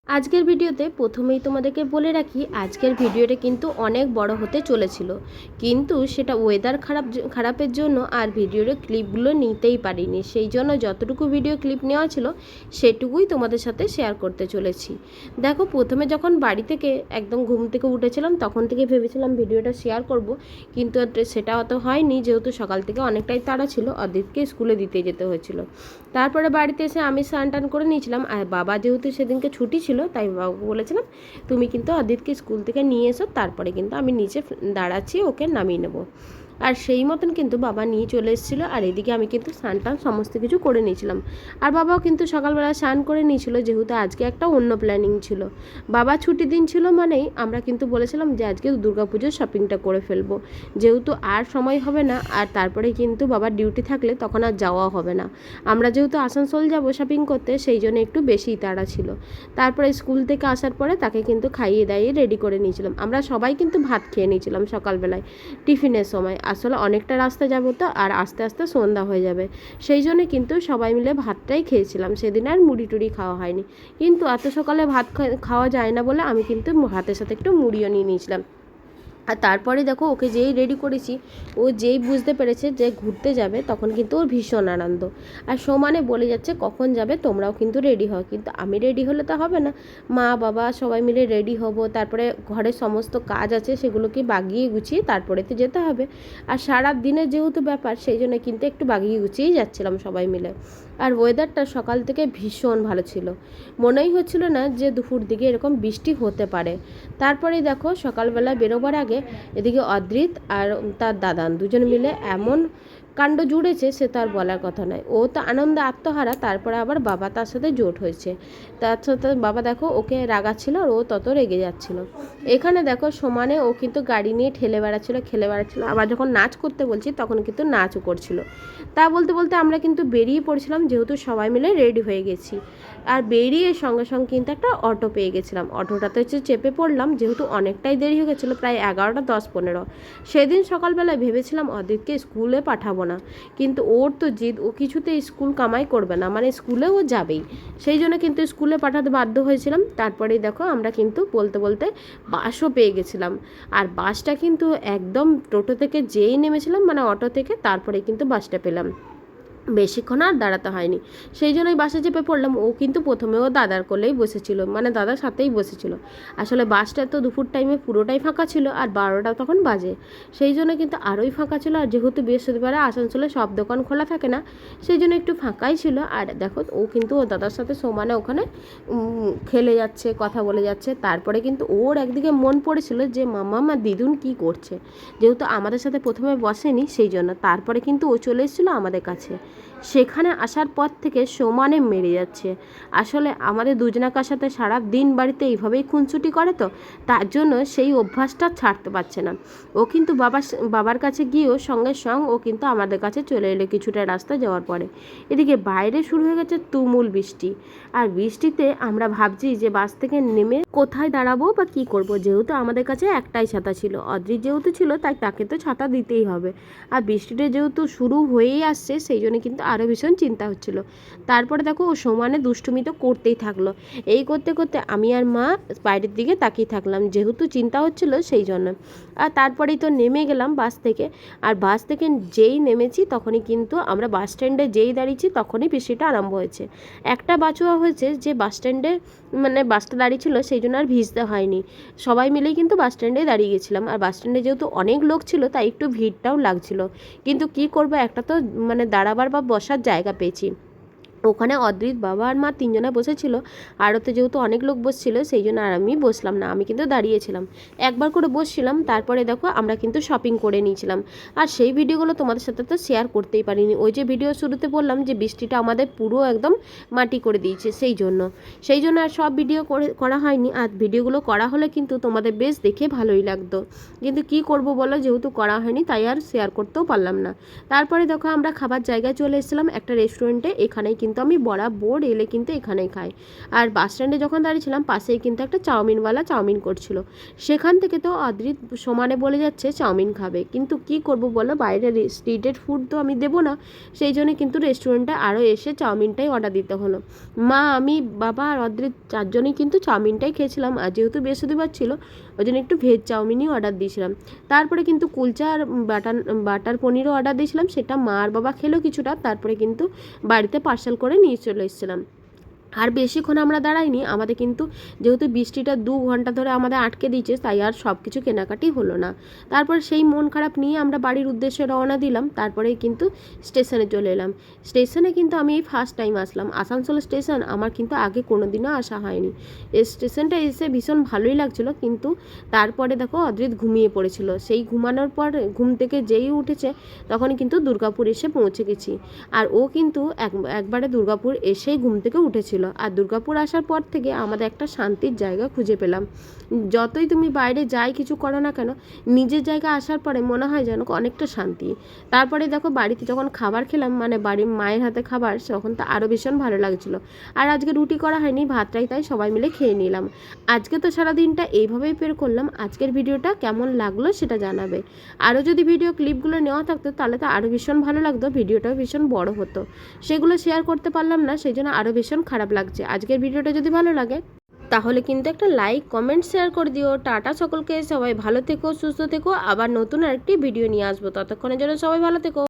আজকের ভিডিওতে প্রথমেই তোমাদেরকে বলে রাখি, আজকের ভিডিওটা কিন্তু অনেক বড় হতে চলেছিল, কিন্তু সেটা ওয়েদার খারাপের জন্য আর ভিডিওর ক্লিপগুলো নিতেই পারিনি। সেই জন্য যতটুকু ভিডিও ক্লিপ নেওয়া ছিল সেটুকুই তোমাদের সাথে শেয়ার করতে চলেছি। দেখো, প্রথমে যখন বাড়ি থেকে একদম ঘুম থেকে উঠেছিলাম তখন থেকে ভেবেছিলাম ভিডিওটা শেয়ার করব, কিন্তু সেটা অত হয়নি, যেহেতু সকাল থেকে অনেকটাই তাড়া ছিল, অদিতকে স্কুলে দিতে যেতে হয়েছিল। তারপরে বাড়িতে এসে আমি স্নান টান করে নিয়েছিলাম, আর বাবা যেহেতু সেদিনকে ছুটি ছিল তাই বাবাকে বলেছিলাম তুমি কিন্তু অদিতকে স্কুল থেকে নিয়ে এসো, তারপরে কিন্তু আমি নিচে দাঁড়াচ্ছি, ওকে নামিয়ে নেবো। আর সেই মতন কিন্তু বাবা নিয়ে চলে এসেছিলো, আর এদিকে আমি কিন্তু স্নান টান সমস্ত কিছু করে নিয়েছিলাম। আর বাবাও কিন্তু সকালবেলা স্নান করে নিয়েছিল, যেহেতু আজকে একটা অন্য প্ল্যানিং ছিল। বাবা ছুটির দিন ছিল মানেই আমরা কিন্তু বলেছিলাম যে আজকে দুর্গাপুজোর শপিংটা করে ফেলবো, যেহেতু আর সময় হবে না, আর তারপরে কিন্তু বাবার ডিউটি থাকলে তখন আর যাওয়া হবে না। আমরা যেহেতু আসানসোল যাব শপিং করতে, সেই জন্য একটু বেশিই তাড়া ছিল। তারপরে স্কুল থেকে আসার পরে তাকে কিন্তু খাইয়ে দাইয়ে রেডি করে নিয়েছিলাম। আমরা সবাই কিন্তু ভাত খেয়ে নিয়েছিলাম সকালবেলায় টিফিনের সময়। আসলে অনেকটা রাস্তা যাবো তো, আর আস্তে আস্তে সন্ধ্যা হয়ে যাবে, সেই জন্য কিন্তু সবাই মিলে ভাতটাই খেয়েছিলাম। সেদিন আর মুড়ি টুড়ি খাওয়া হয়নি, কিন্তু এত সকালে ভাত খাওয়া যায় না বলে আমি কিন্তু ভাতের সাথে একটু মুড়িও নিয়ে নিয়েছিলাম। আর তারপরে দেখো, ওকে যেই রেডি করেছি, ও যেই বুঝতে পেরেছে যে ঘুরতে যাবে, তখন কিন্তু ওর ভীষণ আনন্দ, আর সমানে বলে যাচ্ছে কখন যাবে তোমরাও কিন্তু রেডি হও। কিন্তু আমি রেডি হলে তো হবে না, মা বাবা সবাই মিলে রেডি হব, তারপরে ঘরের সমস্ত কাজ আছে সেগুলোকে বাগিয়ে গুছিয়ে তারপরে তো যেতে হবে। আর সারা দিনের যেহেতু ব্যাপার, সেই জন্য কিন্তু একটু বাগিয়ে গুছিয়েই যাচ্ছিলাম সবাই মিলে। আর ওয়েদারটা সকাল থেকে ভীষণ ভালো ছিল, মনেই হচ্ছিল না যে দুপুর দিকে এরকম বৃষ্টি হতে পারে। তারপরেই দেখো, সকালবেলা বেরোবার আগে এদিকে অদ্রিত আর তার দাদান দুজন মিলে এমন কাণ্ড জুড়েছে সে তার বলার কথা নয়। ও তো আনন্দে আত্মহারা, তারপরে আবার বাবা তার সাথে জোট হয়েছে, তার সাথে বাবা দেখো ওকে রাগাচ্ছিল, আর ও তত রেগে যাচ্ছিল। এখানে দেখো সমানে ও কিন্তু গাড়ি নিয়ে খেলে বেড়াচ্ছিল, আবার যখন নাচ করতে বলছি তখন কিন্তু নাচও করছিল। তা বলতে বলতে আমরা কিন্তু বেরিয়ে পড়ছিলাম, যেহেতু সবাই মিলে রেডি হয়ে গেছি। আর বেরিয়ে সঙ্গে সঙ্গে কিন্তু একটা অটো পেয়ে গেছিলাম, অটোটাতে হচ্ছে চেপে পড়লাম, যেহেতু অনেকটাই দেরি হয়ে গেছিলো, প্রায় 11:10-15। সেদিন সকালবেলায় ভেবেছিলাম অদিতকে স্কুলে পাঠাবো না, কিন্তু ওর তো জিদ, ও কিছুতেই স্কুল কামাই করবে না, মানে স্কুলে ও যাবেই, সেই জন্য কিন্তু স্কুলে পাঠাতে বাধ্য হয়েছিলাম। তারপরেই দেখো আমরা কিন্তু বলতে বলতে বাসও পেয়ে গেছিলাম, আর বাসটা কিন্তু একদম টোটো থেকে যেই নেমেছিলাম, মানে অটো থেকে, তারপরে কিন্তু বাসটা পেলাম। বেশিক্ষণ আর দাঁড়াতে হয়নি, সেই জন্যই বাসে চেপে পড়লাম। ও কিন্তু প্রথমেও দাদার কোলেই বসেছিল, মানে দাদার সাথেই বসেছিল। আসলে বাসটা তো দুপুর টাইমে পুরোটাই ফাঁকা ছিল, আর 12টা তখন বাজে, সেই জন্য কিন্তু আরোই ফাঁকা ছিল। আর যেহেতু বৃহস্পতিবারে আসানসোলে সব দোকান খোলা থাকে না, সেই জন্য একটু ফাঁকাই ছিল। আর দেখো, ও কিন্তু ও দাদার সাথে সমানে ওখানে খেলে যাচ্ছে, কথা বলে যাচ্ছে। তারপরে কিন্তু ওর একদিকে মন পড়েছিল যে মামা দিদুন কি করছে, যেহেতু আমাদের সাথে প্রথমে বসেনি, সেই জন্য। তারপরে কিন্তু ও চলে এসেছিলো আমাদের কাছে, সেখানে আসার পর থেকে সমানে মেরে যাচ্ছে। আসলে আমাদের দুজনাকার সাথে সারা দিন বাড়িতে এইভাবেই খুনসুটি করে, তো তার জন্য সেই অভ্যাসটা ছাড়তে পারছে না। ও কিন্তু বাবার কাছে গিয়েও সঙ্গে সঙ্গে ও কিন্তু আমাদের কাছে চলে এলো কিছুটা রাস্তা যাওয়ার পরে। এদিকে বাইরে শুরু হয়ে গেছে তুমুল বৃষ্টি, আর বৃষ্টিতে আমরা ভাবছি যে বাস থেকে নেমে কোথায় দাঁড়াবো বা কী করব, যেহেতু আমাদের কাছে একটাই ছাতা ছিল, অদ্রিত যেহেতু ছিল তাই তাকে তো ছাতা দিতেই হবে। আর বৃষ্টিটা যেহেতু শুরু হয়েই আসছে, সেই জন্য কিন্তু আরও ভীষণ চিন্তা হচ্ছিল। তারপরে দেখো, ও সমানে দুষ্টুমি তো করতেই থাকলো। এই করতে করতে আমি আর মা বাইরের দিকে তাকিয়ে থাকলাম, যেহেতু চিন্তা হচ্ছিল সেই জন্য। আর তারপরেই তো নেমে গেলাম বাস থেকে। আর বাস থেকে যেই নেমেছি তখনই কিন্তু আমরা বাস স্ট্যান্ডে যেই দাঁড়িয়েছি তখনই বৃষ্টিটা আরম্ভ হয়েছে। একটা বাঁচোয়া হয়েছে যে বাস স্ট্যান্ডে, মানে বাসটা দাঁড়িয়ে ছিল, সেই জন্য আর ভিজতে হয়নি। সবাই মিলেই কিন্তু বাস স্ট্যান্ডে দাঁড়িয়ে গেছিলাম, আর বাস স্ট্যান্ডে যেহেতু অনেক লোক ছিল তাই একটু ভিড়টাও লাগছিল। কিন্তু কি করবো, একটা তো মানে দাঁড়াবার বা বসার জায়গা পেয়েছি। ওখানে অদ্রিত, বাবা আর মা তিনজনে বসেছিল, আরও তো যেহেতু অনেক লোক বসছিল, সেই জন্য আর আমি বসলাম না, আমি কিন্তু দাঁড়িয়েছিলাম, একবার করে বসছিলাম। তারপরে দেখো আমরা কিন্তু শপিং করে নিয়েছিলাম, আর সেই ভিডিওগুলো তোমাদের সাথে তো শেয়ার করতেই পারিনি। ওই যে ভিডিও শুরুতে বললাম যে বৃষ্টিটা আমাদের পুরো একদম মাটি করে দিয়েছে, সেই জন্য আর সব ভিডিও করা হয়নি। আর ভিডিওগুলো করা হলে কিন্তু তোমাদের বেশ দেখে ভালোই লাগতো, কিন্তু কি করব বলো, যেহেতু করা হয়নি তাই আর শেয়ার করতেও পারলাম না। তারপরে দেখো আমরা খাবার জায়গায় চলে এসেছিলাম, একটা রেস্টুরেন্টে। এখানেই কিন্তু কিন্তু আমি বরাবর এলে কিন্তু এখানেই খাই। আর বাস স্ট্যান্ডে যখন দাঁড়িয়েছিলাম পাশেই কিন্তু একটা চাউমিনওয়ালা চাউমিন করছিল, সেখান থেকে তো অদ্রিত সমানে বলে যাচ্ছে চাউমিন খাবে, কিন্তু কি করব বলো, বাইরের স্ট্রিটের ফুড তো আমি দেবো না, সেই জন্য কিন্তু রেস্টুরেন্টে আরও এসে চাউমিনটাই অর্ডার দিতে হলো। মা, আমি, বাবা আর অদ্রিত চারজনেই কিন্তু চাউমিনটাই খেয়েছিলাম, আর যেহেতু বৃহস্পতিবার ছিল ওই জন্য একটু ভেজ চাউমিনই অর্ডার দিয়েছিলাম। তারপরে কিন্তু কুলচা আর বাটার পনিরও অর্ডার দিয়েছিলাম, সেটা মা আর বাবা খেলো কিছুটা, তারপরে কিন্তু বাড়িতে পার্সেল করে নিয়ে চলে এসেছিলাম। আর বেশিক্ষণ আমরা দাঁড়াইনি, আমাদের কিন্তু যেহেতু বৃষ্টিটা 2 ঘন্টা ধরে আমাদের আটকে দিয়েছে, তাই আর সব কিছু কেনাকাটি হলো না। তারপর সেই মন খারাপ নিয়ে আমরা বাড়ির উদ্দেশ্যে রওনা দিলাম। তারপরেই কিন্তু স্টেশনে চলে এলাম। স্টেশনে কিন্তু আমি এই ফার্স্ট টাইম আসলাম। আসানসোল স্টেশন আমার কিন্তু আগে কোনো দিনও আসা হয়নি। এই স্টেশনটা এসে ভীষণ ভালোই লাগছিলো, কিন্তু তারপরে দেখো অদ্রিত ঘুমিয়ে পড়েছিল। সেই ঘুমানোর পর ঘুম থেকে যেই উঠেছে তখন কিন্তু দুর্গাপুর এসে পৌঁছে গেছি। আর ও কিন্তু একবারে দুর্গাপুর এসেই ঘুম থেকে উঠেছিল। আর দুর্গাপুর আসার পর থেকে আমাদের একটা শান্তির জায়গা খুঁজে পেলাম। যতই তুমি বাইরে যাই কিছু করো না কেন, নিজের জায়গা আসার পরে মনে হয় যেন অনেকটা শান্তি। তারপরে দেখো বাড়িতে যখন খাবার খেলাম, মানে বাড়ির মায়ের হাতে খাবার, তখন তো আরও ভীষণ ভালো লাগছিলো। আর আজকে রুটি করা হয়নি, ভাতটাই তাই সবাই মিলে খেয়ে নিলাম। আজকে তো সারাদিনটা এইভাবেই বের করলাম। আজকের ভিডিওটা কেমন লাগলো সেটা জানাবে। আরও যদি ভিডিও ক্লিপগুলো নেওয়া থাকতো তাহলে তো আরও ভীষণ ভালো লাগতো, ভিডিওটাও ভীষণ বড় হতো। সেগুলো শেয়ার করতে পারলাম না, সেই জন্য আরও ভীষণ খারাপ লাগছে। আজকের ভিডিওটা যদি ভালো লাগে তাহলে কিন্তু একটা লাইক, কমেন্ট, শেয়ার করে দিও। টাটা সকলকে, সবাই ভালো থেকো, সুস্থ থেকো। আবার নতুন আরেকটি ভিডিও নিয়ে আসবো, ততক্ষণের জন্য সবাই ভালো থেকো।